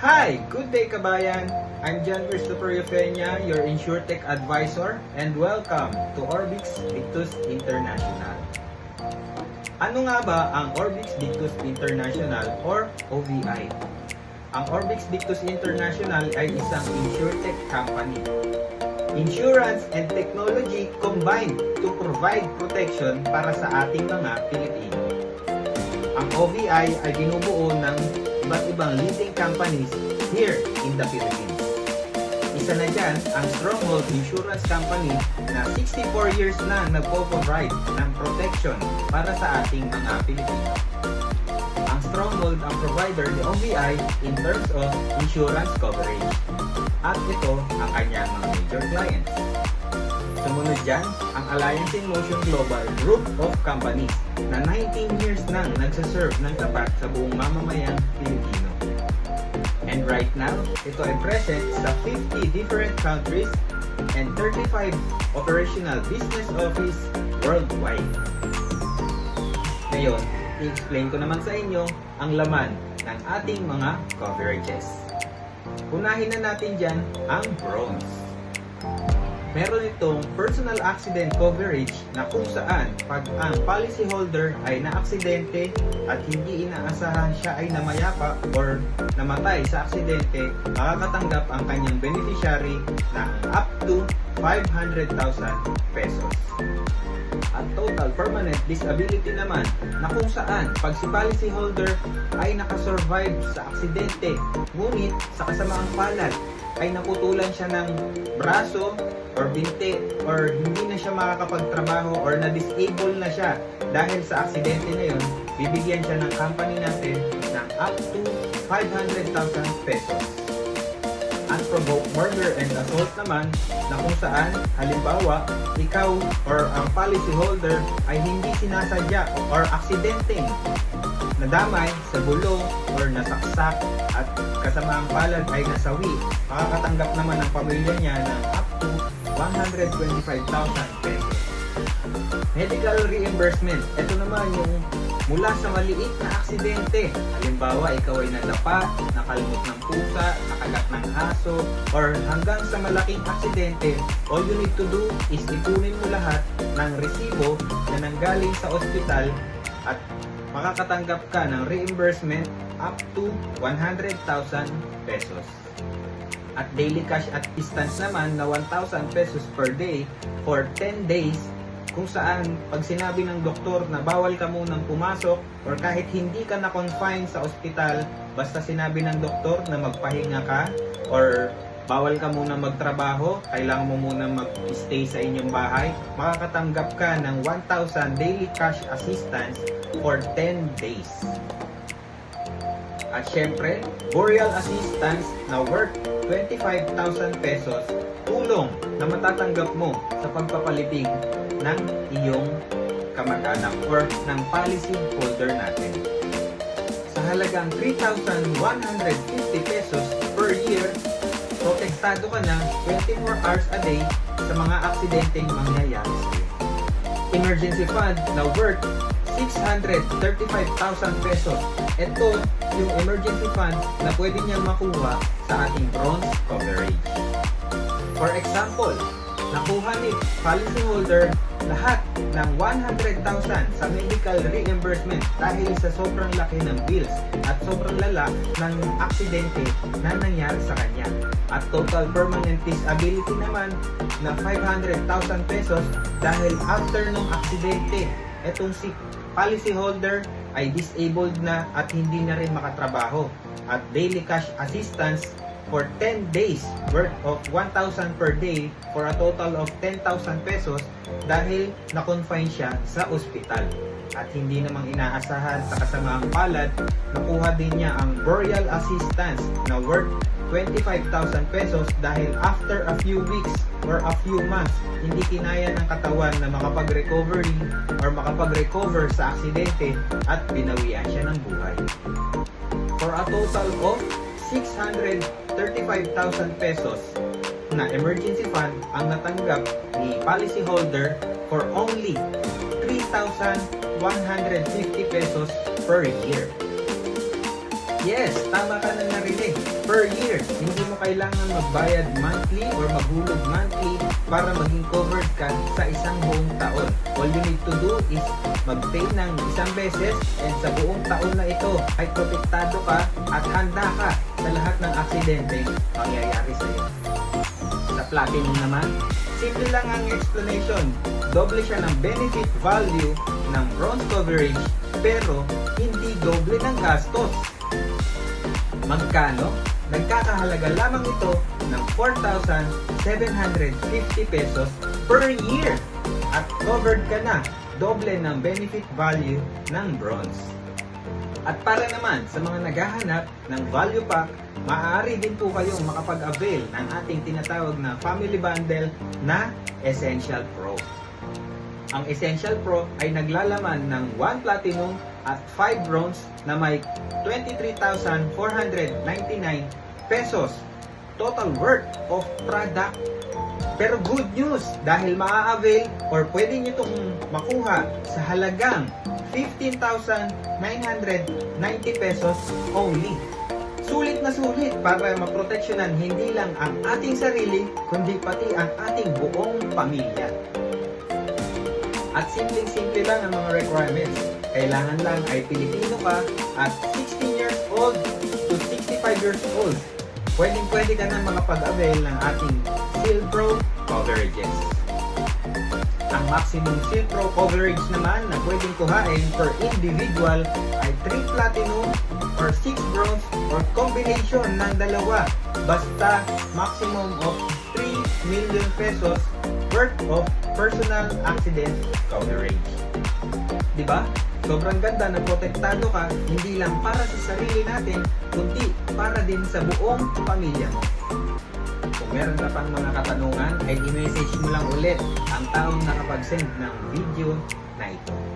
Hi! Good day, kabayan! I'm John Christopher Eufenia, your InsurTech advisor, and welcome to Orbix Victus International. Ano nga ba ang Orbix Victus International or OVI? Ang Orbix Victus International ay isang InsurTech company. Insurance and technology combined to provide protection para sa ating mga Pilipino. Ang OVI ay binubuo ng iba't ibang leading companies here in the Philippines. Isa na dyan ang Stronghold Insurance Company na 64 years na nagpo-provide ng protection para sa ating mga Pilipino. Ang Stronghold ang provider ni OVI in terms of insurance coverage. At ito ang kanyang mga major clients. Sumunod dyan, ang Alliance in Motion Global Group of Companies na 19 years nang nagsaserve ng tapat sa buong mamamayang Pilipino. And right now, ito ay present sa 50 different countries and 35 operational business office worldwide. Ngayon, i-explain ko naman sa inyo ang laman ng ating mga coverages. Unahin na natin dyan ang bronze. Meron itong personal accident coverage na kung saan pag ang policyholder ay naaksidente at hindi inaasahan siya ay namayapa or namatay sa aksidente, makakatanggap ang kanyang beneficiary ng up to 500,000 pesos. At total permanent disability naman na kung saan pag si policyholder ay nakasurvive sa aksidente ngunit sa kasamaang palad ay naputulan siya ng braso or binti or hindi na siya makakapagtrabaho or na-disable na siya dahil sa aksidente na yun, bibigyan siya ng company natin ng up to 500,000 pesos. Unprovoked murder and assault naman na kung saan halimbawa ikaw or ang policyholder ay hindi sinasadya or aksidenteng nadamay sa gulong or nasaksak at kasamaang palad ay nasawi, makakatanggap naman ang pamilya niya ng up to 125,000 pesos. Medical reimbursement, ito naman yung mula sa maliit na aksidente. Halimbawa, ikaw ay nadapa, nakalimot ng pusa, nakagat ng aso, or hanggang sa malaking aksidente, all you need to do is ipunin mo lahat ng resibo na nanggaling sa ospital at makakatanggap ka ng reimbursement up to 100,000 pesos. At daily cash assistance naman na 1,000 pesos per day for 10 days kung saan pag sinabi ng doktor na bawal ka munang pumasok or kahit hindi ka na-confine sa ospital, basta sinabi ng doktor na magpahinga ka or bawal ka muna magtrabaho, kailangan mo muna mag-stay sa inyong bahay, makakatanggap ka ng 1,000 daily cash assistance for 10 days. At syempre, burial assistance na worth 25,000 pesos, tulong na matatanggap mo sa pagpapalibing ng iyong kamag-anak or ng policy holder natin. Sa halagang 3,150 pesos per year, protektado ka na 24 hours a day sa mga aksidenteng mangyayari sa iyo. Emergency fund na worth 635,000 pesos. Ito yung emergency fund na pwede niyang makuha sa ating bronze coverage. For example, nakuha ni policyholder lahat ng 100,000 sa medical reimbursement dahil sa sobrang laki ng bills at sobrang lala ng aksidente na nangyari sa kanya. At total permanent disability naman na 500,000 pesos dahil after nung aksidente, etong si policyholder ay disabled na at hindi na rin makatrabaho. At daily cash assistance for 10 days worth of 1,000 per day for a total of 10,000 pesos dahil na-confine siya sa ospital. At hindi namang inaasahan sa kasamaang palad, nakuha din niya ang burial assistance na worth 25,000 pesos dahil after a few weeks or a few months, hindi kinaya ng katawan na makapag-recovery or makapag-recover sa aksidente at binawian siya ng buhay. For a total of 635,000 pesos na emergency fund ang natanggap ni policyholder for only 3,150 pesos per year. Yes, tama ka na narinig. per year. Hindi mo kailangan magbayad monthly or maghulog monthly para maging covered ka sa isang buong taon. All you need to do is mag-pay ng isang beses and sa buong taon na ito ay protektado ka at handa ka sa lahat ng aksidente mangyayari sa iyo. Sa Platinum naman, simple lang ang explanation. Doble siya ng benefit value ng bronze coverage pero hindi doble ng gastos. Magkano? Nagkakahalaga lamang ito ng 4,750 pesos per year at covered ka na doble ng benefit value ng bronze. At para naman sa mga naghahanap ng value pack, maaari din po kayong makapag-avail ng ating tinatawag na family bundle na Essential Pro. Ang Essential Pro ay naglalaman ng 1 platinum at 5 bronze na may 23,499 pesos total worth of product. Pero good news dahil maa-avail or pwede nyo itong makuha sa halagang 15,990 pesos only. Sulit na sulit para maproteksyonan hindi lang ang ating sarili kundi pati ang ating buong pamilya. At simpleng-simple lang ang mga requirements. Kailangan lang ay Pilipino ka at 16 years old to 65 years old. Pwedeng-pwede ka na makapag-avail ng ating Seal Pro coverages. Ang maximum Seal Pro coverage naman na pwedeng kuhain per individual ay 3 platinum or 6 bronze or combination ng dalawa. Basta maximum of 3 million pesos worth of personal accident coverage. Diba? Sobrang ganda na protektado ka, hindi lang para sa sarili natin, kundi para din sa buong pamilya mo. Kung meron ka pang mga katanungan, ay i-message mo lang ulit ang taong nakapag-send ng video na ito.